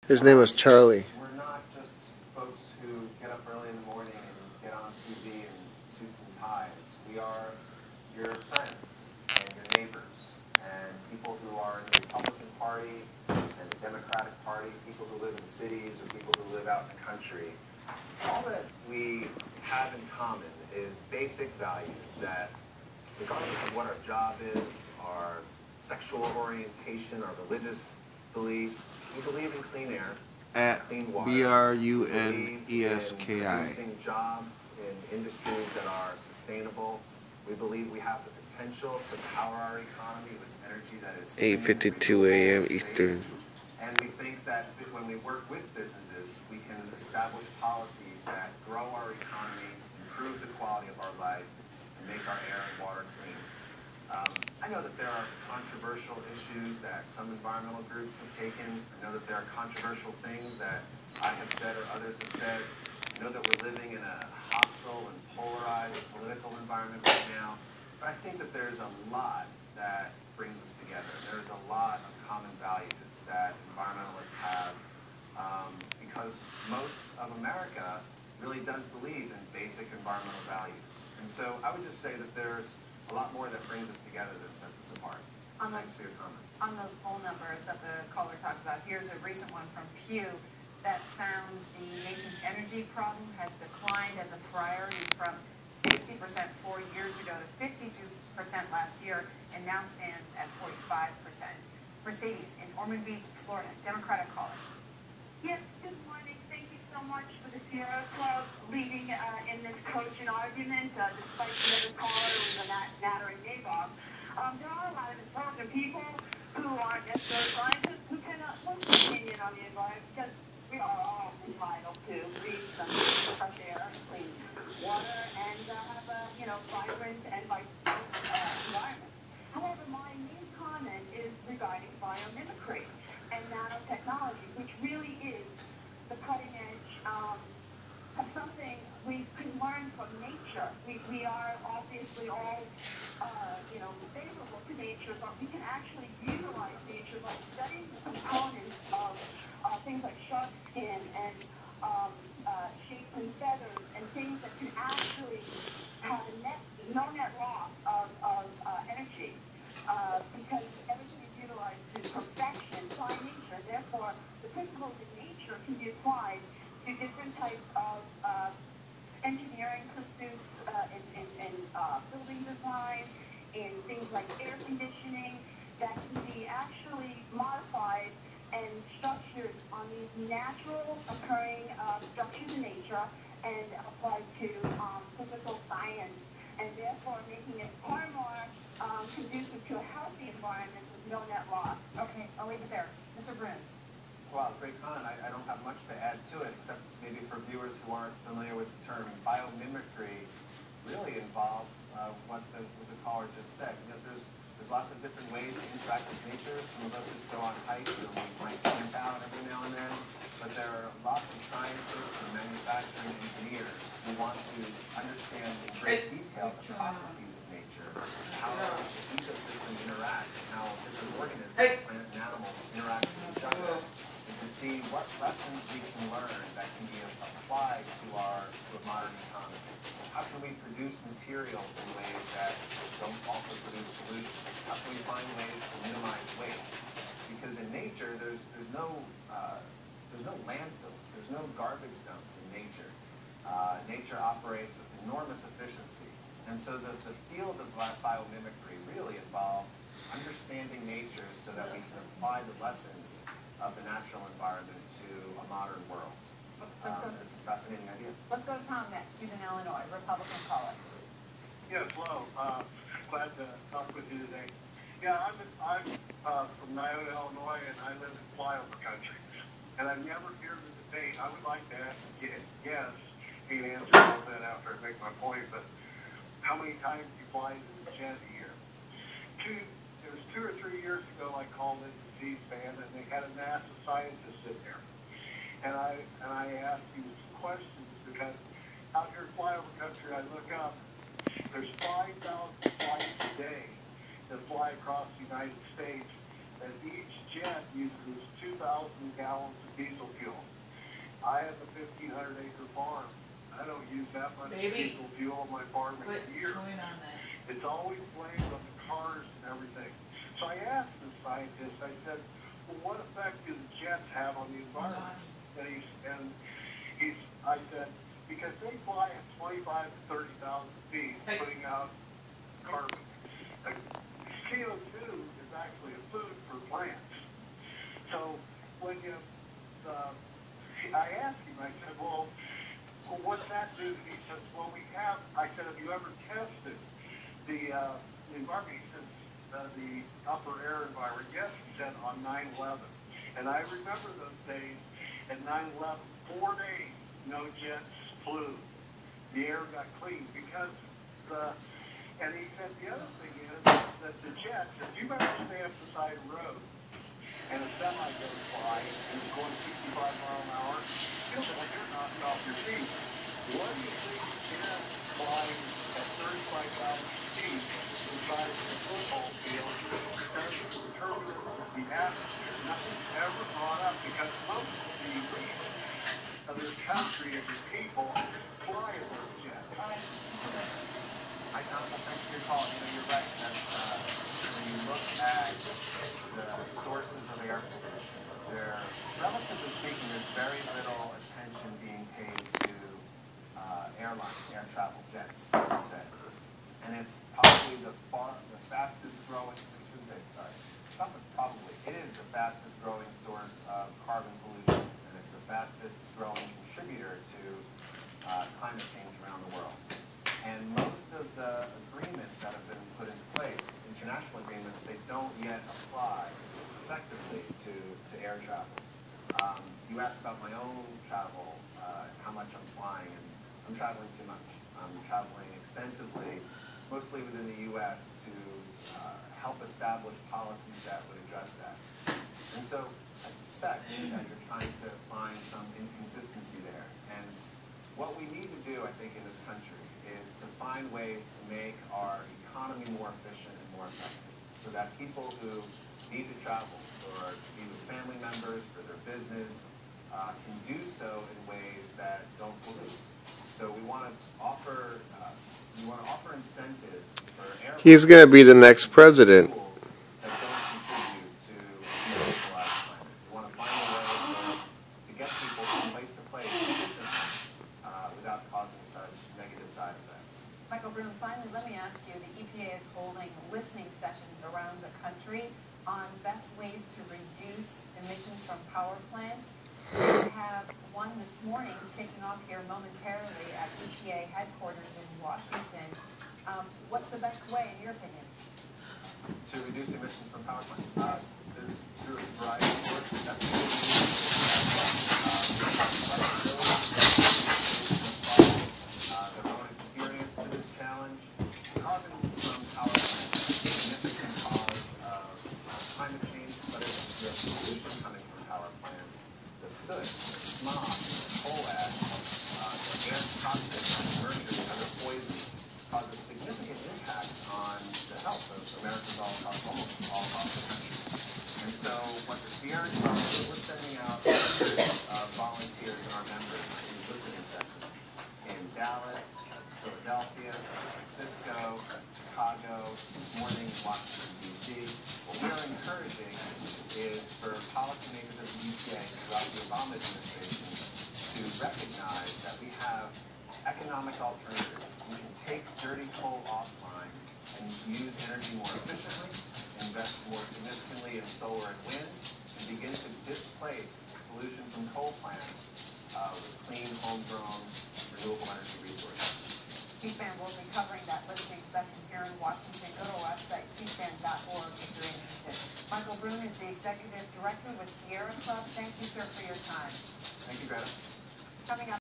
His name was Charlie. We're not just folks who get up early in the morning and get on TV in suits and ties. We are your friends and your neighbors and people who are in the Republican Party and the Democratic Party, people who live in cities or people who live out in the country. All that we have in common is basic values that, regardless of what our job is, our sexual orientation, our religious beliefs, we believe in clean air, at clean water. BRUNESKI. Producing jobs in industries that are sustainable. We believe we have the potential to power our economy with energy that is 8:52 a.m. Eastern. And we think that when we work with businesses, we can establish policies that grow our economy, improve the quality of our life, and make our air and water clean. I know that there are controversial issues that some environmental groups have taken. I know that there are controversial things that I have said or others have said. I know that we're living in a hostile and polarized political environment right now. But I think that there's a lot that brings us together. There's a lot of common values that environmentalists have because most of America really does believe in basic environmental values. And so I would just say that there's a lot more that brings us together than sets us apart. Thanks for your comments. On those poll numbers that the caller talked about, here's a recent one from Pew that found the nation's energy problem has declined as a priority from 60% 4 years ago to 52% last year, and now stands at 45%. Mercedes in Ormond Beach, Florida, Democratic caller. Yes, good morning. Thank you so much for the Sierra Club leading in this cogent argument, despite the other caller with a nattering nabob. There are a lot of intelligent people who aren't necessarily scientists who cannot form an opinion on the environment because we are all entitled to breathe some fresh air, clean water, and have a vibrant and vital environment. However, my main comment is regarding biomimicry and nanotechnology, which really is the cutting edge of something we can learn from nature. We are obviously all favorable to nature, but we can actually utilize nature by studying the components of things like shark skin and shapes and feathers and things that can actually have no net loss of energy because everything is utilized to perfection by nature. Therefore, the principles of nature can be applied to different types of engineering pursuits in building design, in things like air conditioning that can be actually modified and structured on these natural occurring structures in nature and applied to physical science, and therefore making it far more conducive to a healthy environment with no net loss. Okay, I'll leave it there. Mr. Brune. Wow, great comment. I don't have much to add to it, except maybe for viewers who aren't familiar with the term. Biomimicry really involves what the caller just said. There's lots of different ways to interact with nature. Some of us just go on hikes or we might camp out every now and then. But there are lots of scientists and manufacturing engineers who want to understand in great detail the processes of nature, how the ecosystems interact, and how different organisms, plants and animals interact with each other, and to see what lessons we can learn that can be applied to a modern economy. How can we produce materials in ways that don't also produce pollution? How can we find ways to minimize waste? Because in nature, there's no landfills, there's no garbage dumps in nature. Nature operates with enormous efficiency. And so the field of biomimicry really involves understanding nature so that we can apply the lessons of the natural environment to a modern world. It's a fascinating idea. Let's go to Tom next. He's in Illinois, Republican caller. Yes, hello. Glad to talk with you today. Yeah, I'm from Niota, Illinois, and I live in flyover country. And I've never heard the debate. I would like to ask yes, he can answer all that after I make my point, but how many times do you fly to the jet a year? It was 2 or 3 years ago I called into C-SPAN, and they had a NASA scientist sit there. And I asked you some questions because out here in flyover country, I look up, there's 5,000 flights a day that fly across the United States, and each jet uses 2,000 gallons gallons of diesel fuel. I have a 1,500-acre farm. I don't use that much diesel fuel on my farm in a year. It's always blamed on the cars and everything. So I asked the scientist, I said, well, what effect do the jets have on the environment? I said, because they fly at 25 to 30,000 feet, putting out carbon. CO2 is actually a food for plants. So when you, I asked him, I said, well, what's that do? He says, well, I said, have you ever tested the environment? He says, the upper air environment. Yes, he said, on 9/11. And I remember those days at 9/11, 4 days, no jets flew. The air got clean because and he said the other thing is that the jets, if you ever stand beside a road and a semi goes by and it's going 65 miles an hour, it feels like you're knocking off your feet. What do you think the jet flying at 35,000 feet inside of a football field does to the turbulence of the atmosphere? Nothing's ever brought up because most of the elites of this country and the people fly in those jets. Hi, Jonathan. Thanks for your call. You're right. When you look at the sources of air pollution, relatively speaking, there's very little attention being paid to airlines, air travel, jets, as you said. And it's probably the fastest growing, it's not probably, it is the fastest growing source of carbon pollution, and it's the fastest growing contributor to climate change around the world. And most of the agreements that have been put into place, international agreements, they don't yet apply effectively to air travel. You asked about my own travel, how much I'm flying, and I'm traveling too much. I'm traveling extensively, mostly within the U.S., to help establish policies that would address that. And so I suspect that you're trying to find some inconsistency there. And what we need to do, I think, in this country is to find ways to make our economy more efficient and more effective so that people who need to travel or to be with family members for their business can do so in ways that don't pollute. So we want to offer incentives for airlines. He's going to be the next president. That don't contribute to decentralized climate. We want to find a way to get people from place to place efficiently without causing such negative side effects. Michael Brune, finally, let me ask you, the EPA is holding listening sessions around the country on best ways to reduce emissions from power plants. We have one this morning kicking off here momentarily at EPA headquarters in Washington. What's the best way, in your opinion? To reduce emissions from power plants? Through a variety of sources. That's their own experience to this challenge. Carbon from power plants is a significant cause of climate change, but it's the pollution coming from power plants. The soot, the smog, the coal ash, the air toxins, mercury, and other poisons cause a significant impact on the health of Americans almost all across the country. And so what the Sierra Club is, we're sending out hundreds of volunteers and our members to these listening sessions in Dallas, Philadelphia, San Francisco, Chicago, this morning in Washington, D.C. What we are encouraging is for policymakers of the EPA throughout the Obama administration to recognize that we have economic alternatives. We can take dirty coal offline and use energy more efficiently, invest more significantly in solar and wind, and begin to displace pollution from coal plants with clean, homegrown, renewable energy resources. C-SPAN will be covering that listening session here in Washington. Go to our website, cspan.org, if you're interested. Michael Brune is the Executive Director with Sierra Club. Thank you, sir, for your time. Thank you, Greta. Coming up.